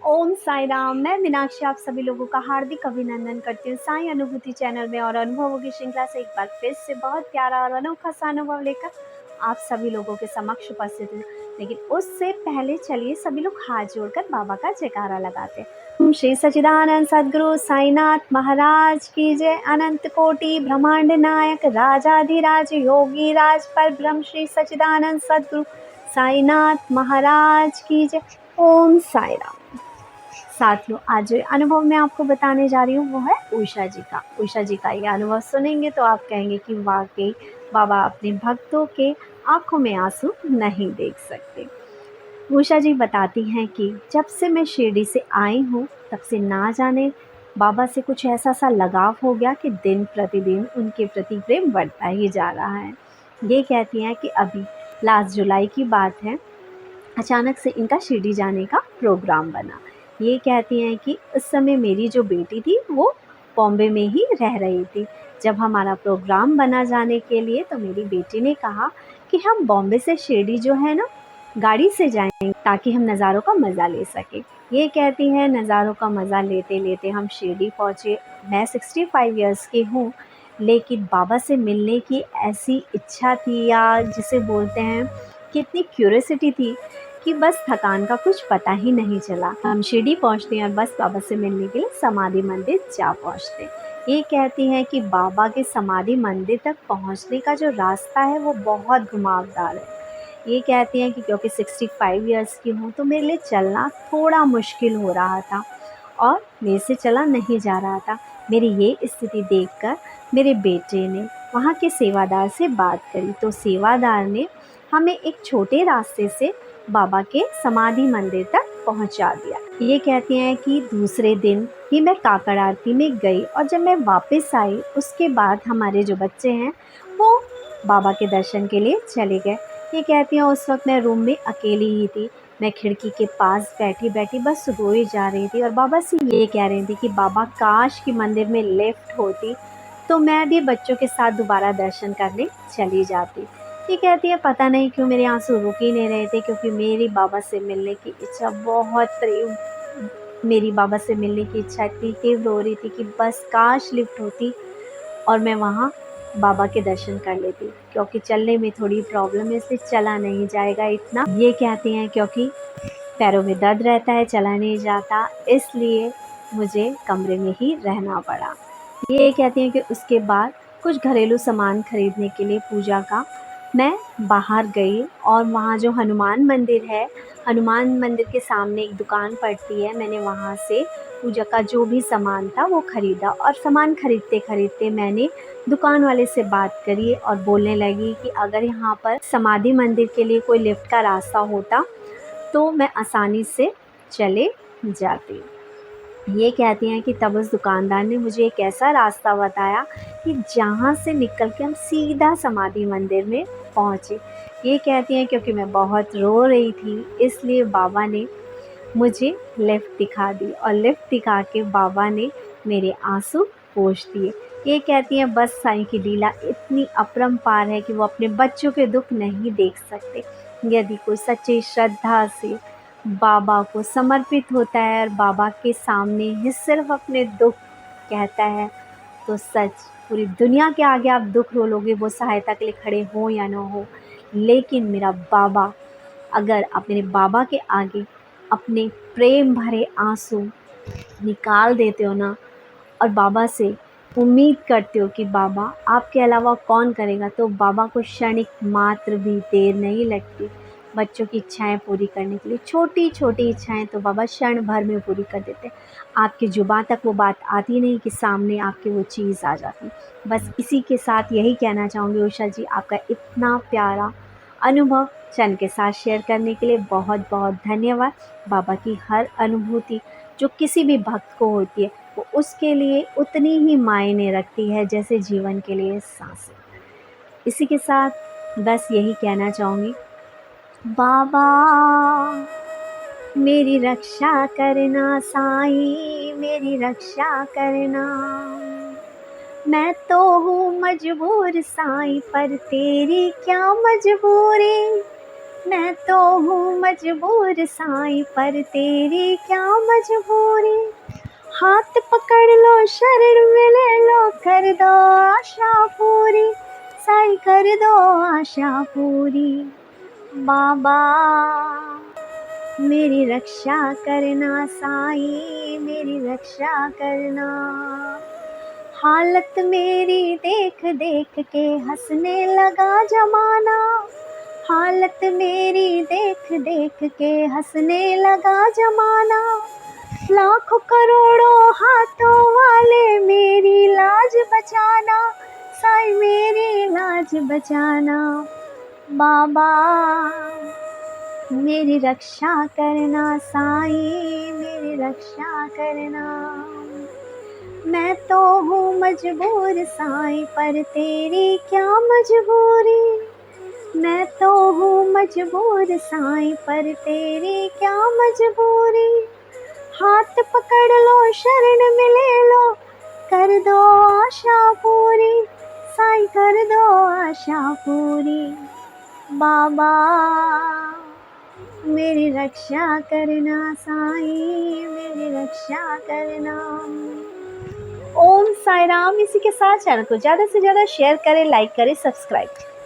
ओम साई राम। मैं मीनाक्षी आप सभी लोगों का हार्दिक अभिनंदन करती हूँ साई अनुभूति चैनल में और अनुभवों की श्रृंखला से एक बार फिर से बहुत प्यारा और अनोखा सा अनुभव लेकर आप सभी लोगों के समक्ष उपस्थित हूँ। लेकिन उससे पहले चलिए सभी लोग हाथ जोड़कर बाबा का जयकारा लगाते हैं। ओम श्री सच्चिदानंद सद्गुरु साईनाथ महाराज की जय। अनंत कोटि ब्रह्मांड नायक राजाधिराज योगी राज पर ब्रह्म श्री सच्चिदानंद सद्गुरु साईनाथ महाराज की जय। ओम साई राम। साथियों, आज जो अनुभव मैं आपको बताने जा रही हूँ वो है उषा जी का। उषा जी का ये अनुभव सुनेंगे तो आप कहेंगे कि वाकई बाबा अपने भक्तों के आंखों में आंसू नहीं देख सकते। उषा जी बताती हैं कि जब से मैं शिरडी से आई हूँ तब से ना जाने बाबा से कुछ ऐसा सा लगाव हो गया कि दिन प्रतिदिन उनके प्रति प्रेम बढ़ता ही जा रहा है। ये कहती हैं कि अभी लास्ट जुलाई की बात है, अचानक से इनका शिरडी जाने का प्रोग्राम बना। ये कहती हैं कि उस समय मेरी जो बेटी थी वो बॉम्बे में ही रह रही थी। जब हमारा प्रोग्राम बना जाने के लिए तो मेरी बेटी ने कहा कि हम बॉम्बे से शिरडी जो है ना गाड़ी से जाएंगे ताकि हम नज़ारों का मज़ा ले सकें। ये कहती हैं नज़ारों का मज़ा लेते लेते हम शिरडी पहुँचे। मैं 65 इयर्स की हूँ, लेकिन बाबा से मिलने की ऐसी इच्छा थी या जिसे बोलते हैं कि इतनी क्यूरियोसिटी थी कि बस थकान का कुछ पता ही नहीं चला। हम शिरडी पहुंचते हैं और बस बाबा से मिलने के लिए समाधि मंदिर जा पहुंचते। ये कहती हैं कि बाबा के समाधि मंदिर तक पहुंचने का जो रास्ता है वो बहुत घुमावदार है। ये कहती हैं कि क्योंकि 65 इयर्स की हूँ तो मेरे लिए चलना थोड़ा मुश्किल हो रहा था और मेरे से चला नहीं जा रहा था। मेरी ये स्थिति देखकर मेरे बेटे ने वहाँ के सेवादार से बात करी तो सेवादार ने हमें एक छोटे रास्ते से बाबा के समाधि मंदिर तक पहुंचा दिया। ये कहती हैं कि दूसरे दिन ही मैं काकड़ आरती में गई और जब मैं वापस आई उसके बाद हमारे जो बच्चे हैं वो बाबा के दर्शन के लिए चले गए। ये कहती हैं उस वक्त मैं रूम में अकेली ही थी। मैं खिड़की के पास बैठी बैठी बस रोई जा रही थी और बाबा से ये कह रही थी कि बाबा काश की मंदिर में लिफ्ट होती तो मैं भी बच्चों के साथ दोबारा दर्शन करने चली जाती। ये कहती है पता नहीं क्यों मेरे आंसू रुक ही नहीं रहे थे, क्योंकि मेरी बाबा से मिलने की इच्छा बहुत मेरी बाबा से मिलने की इच्छा इतनी तीव्र हो रही थी कि बस काश लिफ्ट होती और मैं वहाँ बाबा के दर्शन कर लेती। क्योंकि चलने में थोड़ी प्रॉब्लम है इसलिए चला नहीं जाएगा इतना। ये कहती हैं क्योंकि पैरों में दर्द रहता है, चला नहीं जाता, इसलिए मुझे कमरे में ही रहना पड़ा। ये कहती हैं कि उसके बाद कुछ घरेलू सामान खरीदने के लिए पूजा का मैं बाहर गई और वहाँ जो हनुमान मंदिर है, हनुमान मंदिर के सामने एक दुकान पड़ती है, मैंने वहाँ से पूजा का जो भी सामान था वो ख़रीदा और सामान खरीदते खरीदते मैंने दुकान वाले से बात करी और बोलने लगी कि अगर यहाँ पर समाधि मंदिर के लिए कोई लिफ्ट का रास्ता होता तो मैं आसानी से चले जाती। ये कहती हैं कि तब उस दुकानदार ने मुझे एक ऐसा रास्ता बताया कि जहाँ से निकल के हम सीधा समाधि मंदिर में पहुँचे। ये कहती हैं क्योंकि मैं बहुत रो रही थी इसलिए बाबा ने मुझे लिफ्ट दिखा दी और लिफ्ट दिखा के बाबा ने मेरे आंसू पोंछ दिए। ये कहती हैं बस साईं की लीला इतनी अपरंपार है कि वो अपने बच्चों के दुख नहीं देख सकते। यदि कोई सच्ची श्रद्धा से बाबा को समर्पित होता है और बाबा के सामने ही सिर्फ अपने दुख कहता है तो सच पूरी दुनिया के आगे आप दुख रो लोगे, वो सहायता के लिए खड़े हो या ना हो। लेकिन मेरा बाबा, अगर आप मेरे बाबा के आगे अपने प्रेम भरे आंसू निकाल देते हो ना और बाबा से उम्मीद करते हो कि बाबा आपके अलावा कौन करेगा, तो बाबा को क्षणिक मात्र भी देर नहीं लगती बच्चों की इच्छाएं पूरी करने के लिए। छोटी छोटी इच्छाएं तो बाबा क्षण भर में पूरी कर देते हैं। आपकी जुबान तक वो बात आती नहीं कि सामने आपके वो चीज़ आ जाती। बस इसी के साथ यही कहना चाहूँगी उषा जी, आपका इतना प्यारा अनुभव क्षण के साथ शेयर करने के लिए बहुत बहुत धन्यवाद। बाबा की हर अनुभूति जो किसी भी भक्त को होती है वो उसके लिए उतनी ही मायने रखती है जैसे जीवन के लिए सांसें। इसी के साथ बस यही कहना चाहूँगी, बाबा मेरी रक्षा करना, साईं मेरी रक्षा करना। मैं तो हूँ मजबूर साईं पर तेरी क्या मजबूरी, मैं तो हूँ मजबूर साईं, पर तेरी क्या मजबूरी। हाथ पकड़ लो, शरण में ले लो, कर दो आशा पूरी, साईं कर दो आशा पूरी। बाबा मेरी रक्षा करना, साईं मेरी रक्षा करना। हालत मेरी देख देख के हंसने लगा जमाना, हालत मेरी देख देख के हंसने लगा जमाना। लाखों करोड़ों हाथों वाले मेरी लाज बचाना, साईं मेरी लाज बचाना। बाबा मेरी रक्षा करना, साईं मेरी रक्षा करना। मैं तो हूँ मजबूर साईं, पर तेरी क्या मजबूरी। मैं तो हूँ मजबूर साईं, पर तेरी क्या मजबूरी। हाथ पकड़ लो, शरण में ले लो, कर दो आशा पूरी, साईं कर दो आशा पूरी। बाबा मेरी रक्षा करना, साईं मेरी रक्षा करना। ओम साई राम। इसी के साथ चैनल को ज़्यादा से ज़्यादा शेयर करें, लाइक करें, सब्सक्राइब करें।